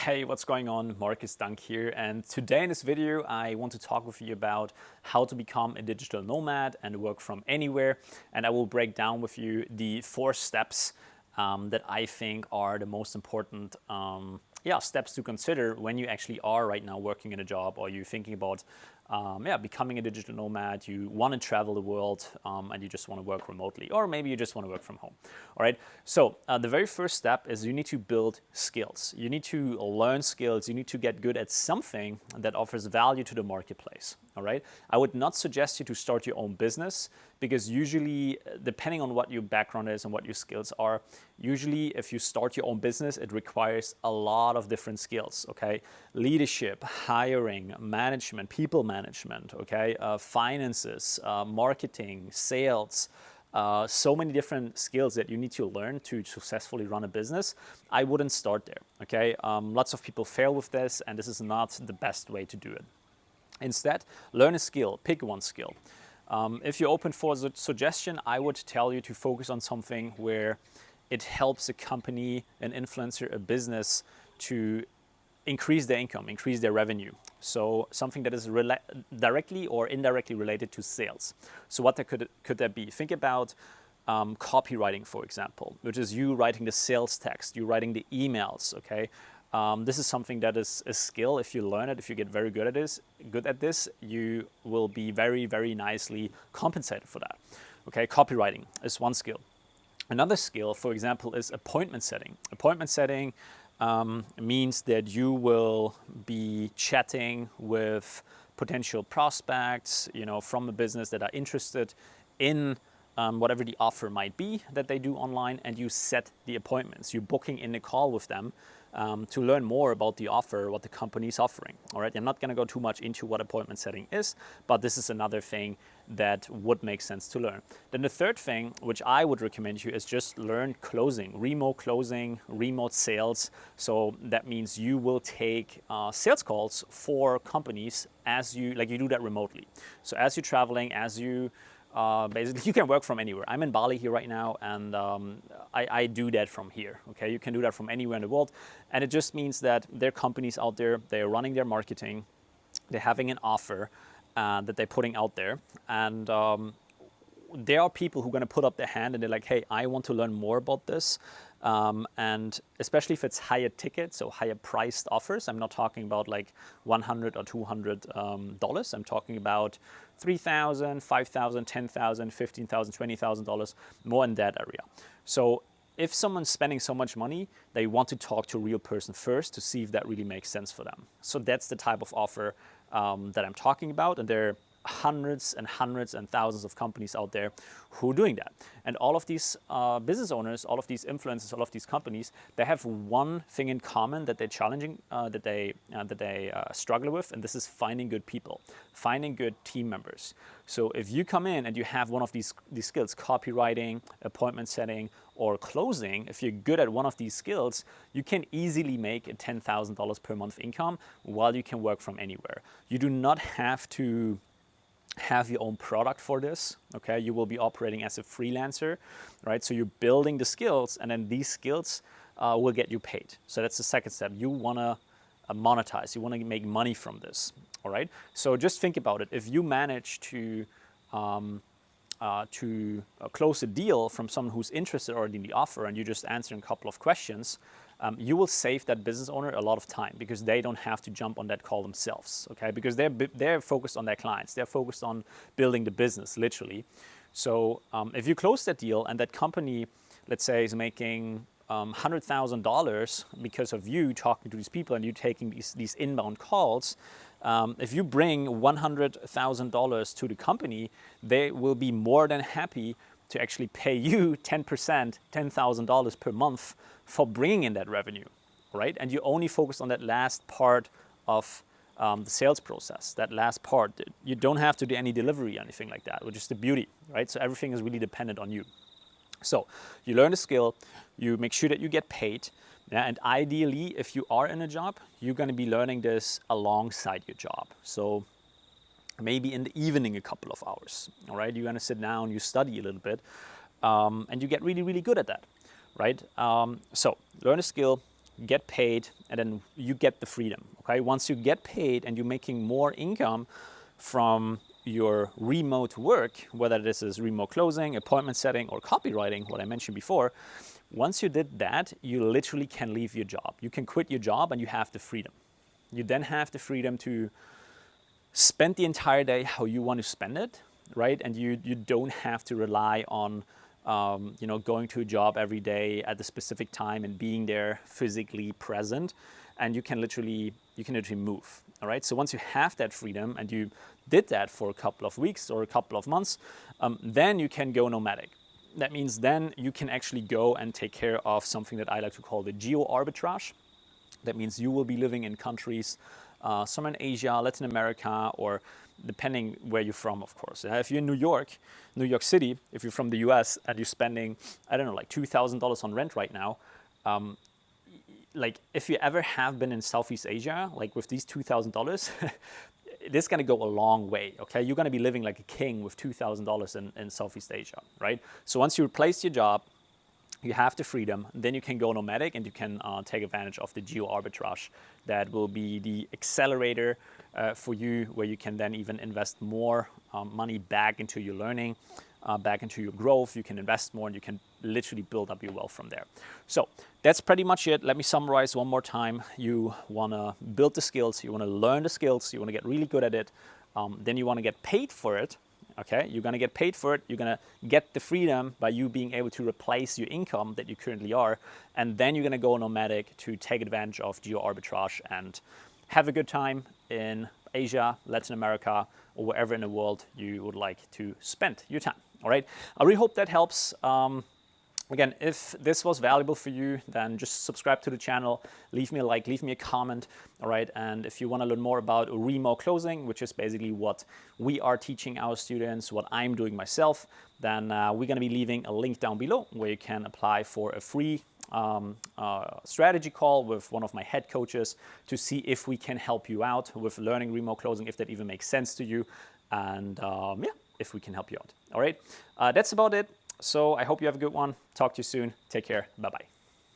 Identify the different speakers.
Speaker 1: Hey, what's going on? Markus Dunk here, and today in this video I want to talk with you about how to become a digital nomad and work from anywhere, and I will break down with you the 4 steps that I think are the most important steps to consider when you actually are right now working in a job, or you're thinking about becoming a digital nomad. You want to travel the world and you just want to work remotely, or maybe you just want to work from home. All right, so the very first step is you need to build skills. You need to learn skills. You need to get good at something that offers value to the marketplace. All right, I would not suggest you to start your own business, because usually, depending on what your background is and what your skills are, usually if you start your own business, it requires a lot of different skills. Okay, leadership, hiring, management, people management, okay, finances, marketing, sales, so many different skills that you need to learn to successfully run a business. I wouldn't start there, okay? Lots of people fail with this, and this is not the best way to do it. Instead, learn a skill, pick one skill. If you're open for a suggestion, I would tell you to focus on something where it helps a company, an influencer, a business to increase their income, increase their revenue. So something that is directly or indirectly related to sales. So what could that be? Think about copywriting, for example, which is you writing the sales text, you writing the emails, okay? This is something that is a skill. If you learn it, if you get very good at this, you will be very, very nicely compensated for that. Okay, copywriting is one skill. Another skill, for example, is appointment setting. Appointment setting means that you will be chatting with potential prospects, from a business that are interested in whatever the offer might be that they do online, and you set the appointments. You're booking in a call with them to learn more about the offer, what the company is offering. All right, I'm not going to go too much into what appointment setting is, but this is another thing that would make sense to learn. Then the third thing, which I would recommend you, is just learn closing, remote sales. So that means you will take sales calls for companies as you do that remotely. So as you're traveling, as you basically, you can work from anywhere. I'm in Bali here right now, and I do that from here. Okay, you can do that from anywhere in the world, and it just means that there are companies out there. They're running their marketing. They're having an offer that they're putting out there, and there are people who are going to put up their hand and they're like, "Hey, I want to learn more about this." And especially if it's higher ticket, so higher priced offers. I'm not talking about like $100 or $200. I'm talking about $3,000, $5,000, $10,000, $15,000, $20,000, more in that area. So if someone's spending so much money, they want to talk to a real person first to see if that really makes sense for them. So that's the type of offer that I'm talking about, and there are hundreds and thousands of companies out there who are doing that. And all of these business owners, all of these influencers, all of these companies, they have one thing in common that they're challenging, that they struggle with, and this is finding good people, finding good team members. So if you come in and you have one of these skills, copywriting, appointment setting, or closing, if you're good at one of these skills, you can easily make a $10,000 per month income while you can work from anywhere. You do not have to have your own product for this, okay? You will be operating as a freelancer, right? So you're building the skills, and then these skills will get you paid. So that's the second step. You want to monetize. You want to make money from this, all right? So just think about it. If you manage to close a deal from someone who's interested already in the offer, and you just answer a couple of questions, you will save that business owner a lot of time, because they don't have to jump on that call themselves, okay? Because they're focused on their clients. They're focused on building the business, literally. So if you close that deal and that company, let's say, is making $100,000 because of you talking to these people and you taking these inbound calls, if you bring $100,000 to the company, they will be more than happy to actually pay you 10%, $10,000 per month for bringing in that revenue, right? And you only focus on that last part of the sales process, that last part. You don't have to do any delivery or anything like that, which is the beauty, right? So everything is really dependent on you. So you learn a skill, you make sure that you get paid, and ideally, if you are in a job, you're going to be learning this alongside your job. So maybe in the evening a couple of hours, all right? You're going to sit down, you study a little bit, and you get really, really good at that, right? So learn a skill, get paid, and then you get the freedom. Okay, once you get paid and you're making more income from your remote work, whether this is remote closing, appointment setting, or copywriting, what I mentioned before, once you did that, you literally can leave your job. You can quit your job and you have the freedom. You then have the freedom to spend the entire day how you want to spend it, right? And you don't have to rely on going to a job every day at the specific time and being there physically present. And you can literally move. All right. So once you have that freedom and you did that for a couple of weeks or a couple of months, then you can go nomadic. That means then you can actually go and take care of something that I like to call the geo arbitrage. That means you will be living in countries, some in Asia, Latin America, or depending where you're from, of course. If you're in New York City, if you're from the US and you're spending, I don't know, like $2,000 on rent right now, like if you ever have been in Southeast Asia, like with these $2,000, this is going to go a long way, okay? You're going to be living like a king with $2,000 in Southeast Asia, right? So once you replace your job, you have the freedom, then you can go nomadic and you can take advantage of the geo arbitrage. That will be the accelerator for you, where you can then even invest more money back into your learning, back into your growth. You can invest more and you can literally build up your wealth from there. So that's pretty much it. Let me summarize one more time. You want to build the skills, you want to learn the skills, you want to get really good at it, then you want to get paid for it. Okay, you're going to get paid for it. You're going to get the freedom by you being able to replace your income that you currently are. And then you're going to go nomadic to take advantage of geo arbitrage and have a good time in Asia, Latin America, or wherever in the world you would like to spend your time. All right, I really hope that helps. Again, if this was valuable for you, then just subscribe to the channel, leave me a like, leave me a comment, all right? And if you want to learn more about remote closing, which is basically what we are teaching our students, what I'm doing myself, then we're going to be leaving a link down below where you can apply for a free strategy call with one of my head coaches to see if we can help you out with learning remote closing, if that even makes sense to you, and yeah, if we can help you out. All right, that's about it. So I hope you have a good one. Talk to you soon. Take care. Bye-bye.